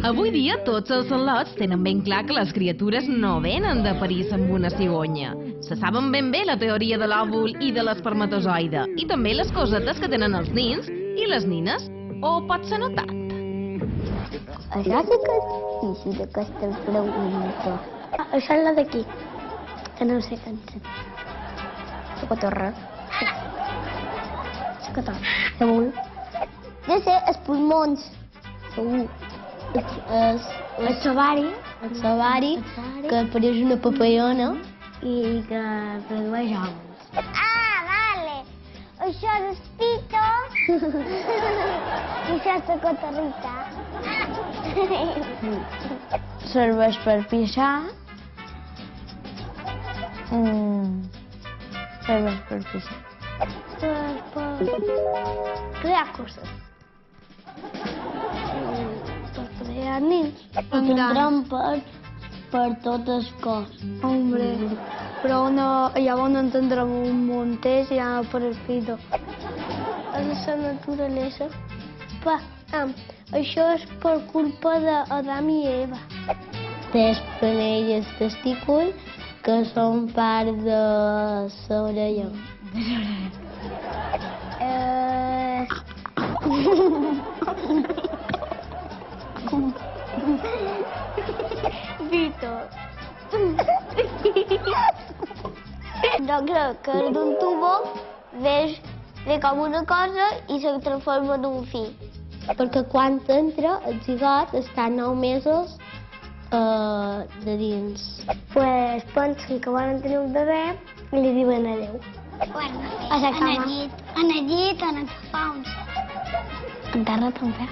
Avui dia tots els al·lots tenen ben clar que les criatures no venen de París amb una cigonya. Se saben ben bé la teoria de l'òvul i de l'espermatozoide, i també les cosetes que tenen els nins i les nines. O pot ser notat? Això sí que és difícil, aquesta pregunta. Això és la d'aquí, que no sé què en sé. La cotorra. La cotorra. La bull. Jo sé, els pulmons. Segur. El savari. El savari, que pareix una papallona i que produeix òvuls. Ah, vale. Això és el pito. I això és la cotorrita. Serveix per pixar. Serveix per pixar. Serveix per crear coses. Per crear nins. Tenen trampes per tot el cos. Hombre, però llavors no entendrem un montés i ja per el pito. És la naturalesa. Això és per culpa d'Adam i Eva. Té penell i el testícul, que són part de l'orella. Vito. Jo crec que d'un tubo ve com una cosa i se transforma en un fill. Perquè quan entra, el zigot està 9 mesos de dins. Pues pensen que volen tenir un bebè i li diuen adéu. Bueno, sí, en el llit, en els fons. En terra també.